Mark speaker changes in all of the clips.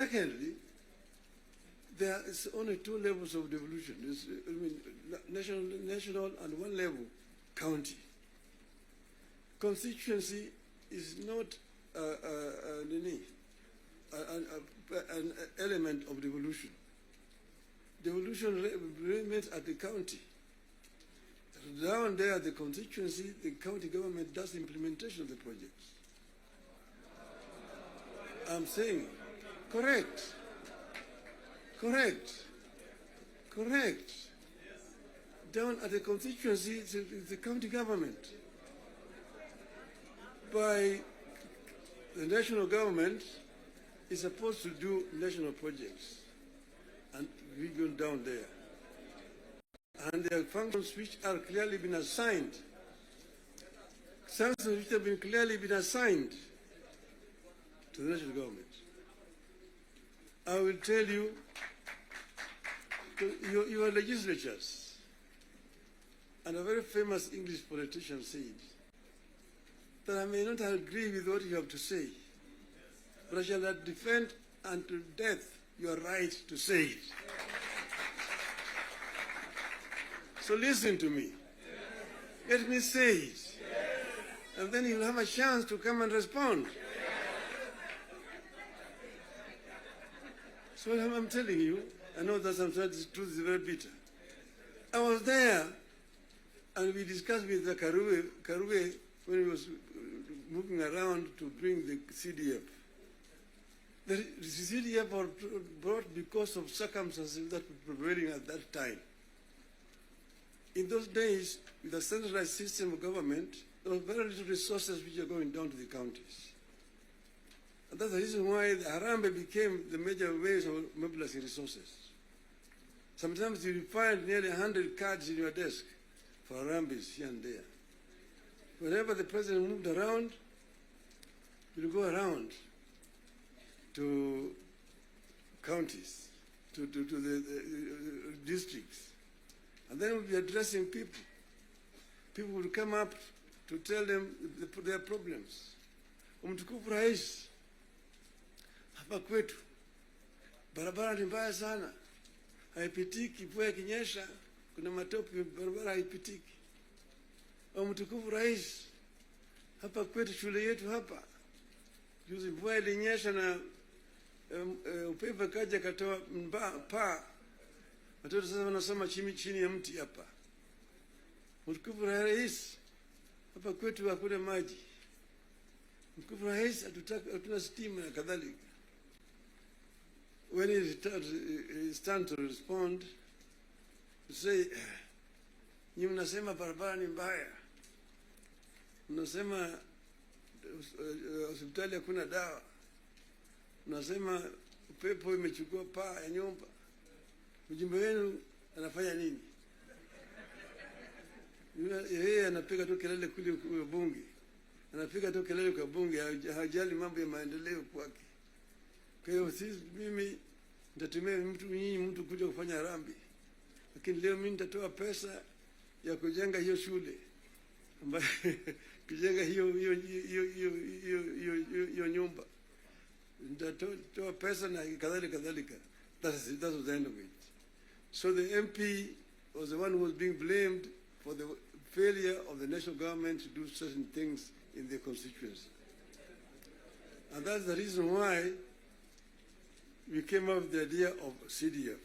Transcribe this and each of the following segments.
Speaker 1: Secondly, there is only two levels of devolution. There's, national and one level, county. Constituency is not an element of devolution. Devolution remains at the county. Down there, the constituency, the county government does implementation of the projects. I'm saying, correct. Down at the constituency, it's the county government. By the national government is supposed to do national projects and region down there. And there are functions which are clearly been assigned. Sanctions which have been clearly been assigned to the national government. I will tell you, your legislatures, and a very famous English politician said, that I may not agree with what you have to say, but I shall not defend unto death your right to say it. So listen to me. Let me say it. And then you'll have a chance to come and respond. So I'm telling you, I know that sometimes the truth is very bitter. I was there, and we discussed with the Karue when he was moving around to bring the CDF. The CDF was brought because of circumstances that were prevailing at that time. In those days, with a centralized system of government, there were very little resources which are going down to the counties. And that's the reason why the Harambee became the major ways of mobilizing resources. Sometimes you find nearly 100 cards in your desk for Harambees here and there. Whenever the president moved around, we'll go around to counties, to the districts. And then we'll be addressing people. People will come up to tell them their problems. Mtukufu Rais, hapa kwetu barabara ni mbaya sana, haipitiki, mvua ikinyesha kuna matope, barabara haipitiki. Mtukufu Rais, hapa kwetu shule yetu hapa, juzi mvua ilinyesha na upepo kaja katoa paa, watoto sasa wanasoma chini ya mti hapa. Mtukufu Rais, hapa kwetu hakuna maji. Mtukufu Rais, hatuna stima na kadhalika. When he stands to respond, to say, "Nyi mnasema barabara ni mbaya, mnasema hospitali hakuna dawa, mnasema upepo imechukua paa ya nyumba. Mjumbe wenu anafanya nini?" Yeye anapiga tu kelele kule kwa bunge, anapiga tu kelele kwa bunge, hajali mambo ya maendeleo kwake. Kwa hiyo mimi nitatumia mtu kuja kufanya harambee, lakini leo mimi nitatoa pesa ya kujenga hiyo shule, ambayo kujenga hiyo nyumba, nitatoa pesa na kadhalika. That was the end of it. So the MP was the one who was being blamed for the failure of the national government to do certain things in their constituency. And that's the reason why we came up with the idea of CDF.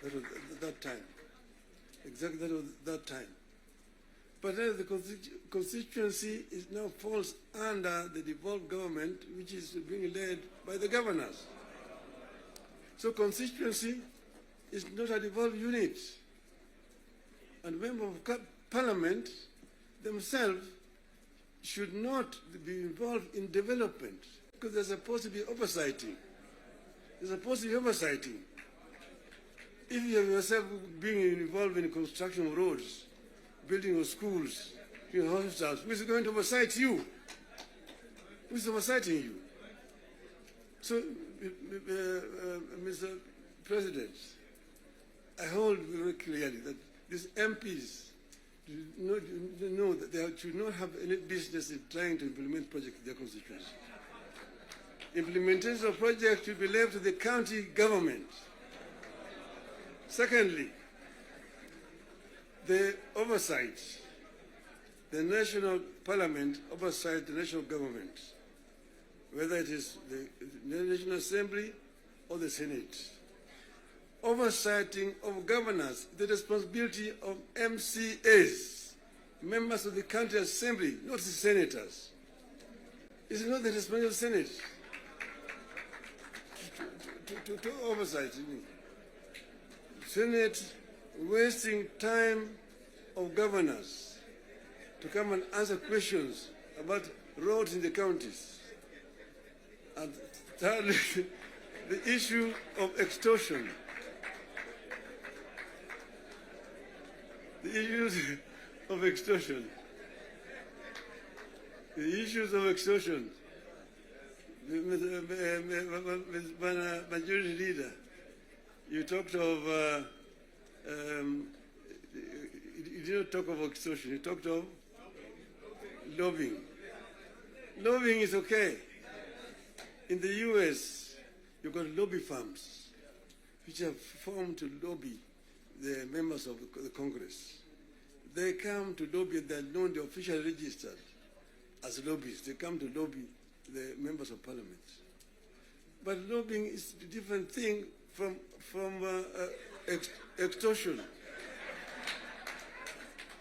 Speaker 1: That was that time. Exactly, that was that time. But then the constituency is now falls under the devolved government, which is being led by the governors. So constituency is not a devolved unit. And members of parliament themselves should not be involved in development, because there's supposed to be oversighting. There's supposed to be oversighting. If you have yourself being involved in construction of roads, building of schools, hospitals, who is going to oversight you? Who is oversighting you? So, Mr. President, I hold very clearly that these MPs know that they should not have any business in trying to implement projects in their constituency. Implementation of projects should be left to the county government. Secondly, the oversight, the national parliament oversight the national government, whether it is the National Assembly or the Senate. Oversighting of governors, the responsibility of MCAs, members of the county assembly, not the senators. It's not the responsibility of the Senate to oversight. Senate wasting time of governors to come and answer questions about roads in the counties. And thirdly, the issue of extortion. The issues of extortion. The issues of extortion. Majority Leader, you talked of, you didn't talk of extortion, you talked of lobbying. Lobbying is okay. In the US, you've got lobby firms which are formed to lobby the members of the Congress. They come to lobby, they're known, they're officially registered as lobbyists. They come to lobby the members of parliament. But lobbying is a different thing from extortion.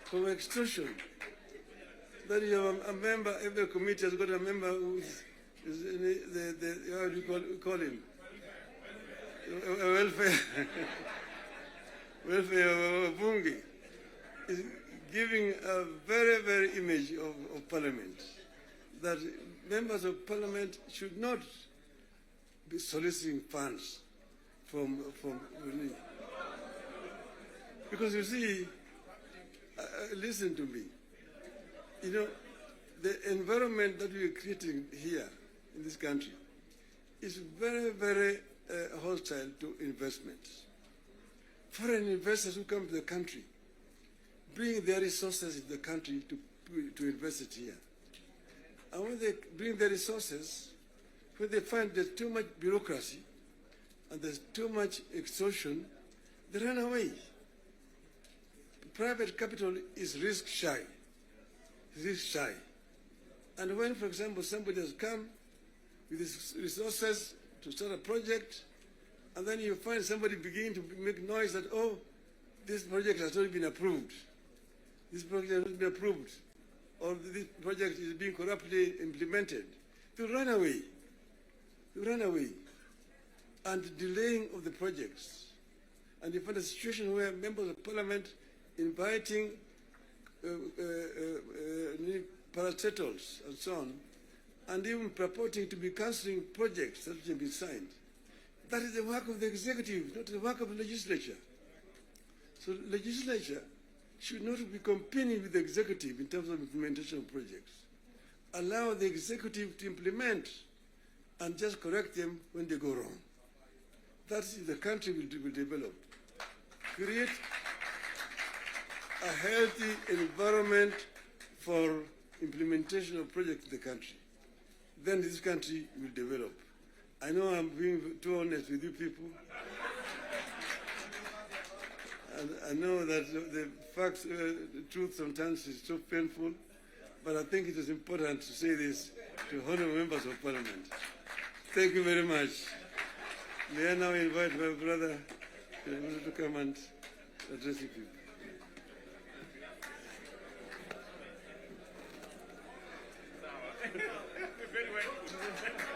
Speaker 1: From extortion. That you have a member, every committee has got a member who is how do you call him? Welfare. Welfare bunge is giving a very, very image of parliament, that members of parliament should not be soliciting funds from because you see, listen to me, you know, the environment that we are creating here in this country is very, very hostile to investments. Foreign investors who come to the country bring their resources in the country to invest it here. And when they bring their resources, when they find there's too much bureaucracy and there's too much extortion, they run away. Private capital is risk shy. Risk shy. And when, for example, somebody has come with his resources to start a project, and then you find somebody beginning to make noise that, oh, this project has not been approved. This project has not been approved. Or this project is being corruptly implemented. They run away. They run away. And delaying of the projects. And you find a situation where members of parliament inviting parastatals and so on, and even purporting to be cancelling projects that have been signed. That is the work of the executive, not the work of the legislature. So the legislature should not be competing with the executive in terms of implementation of projects. Allow the executive to implement and just correct them when they go wrong. That's the country will develop. Create a healthy environment for implementation of projects in the country. Then this country will develop. I know I'm being too honest with you people. And I know that the facts, the truth sometimes is so painful, but I think it is important to say this to honorable members of parliament. Thank you very much. May I now invite my brother to come and address you people.
Speaker 2: Very well.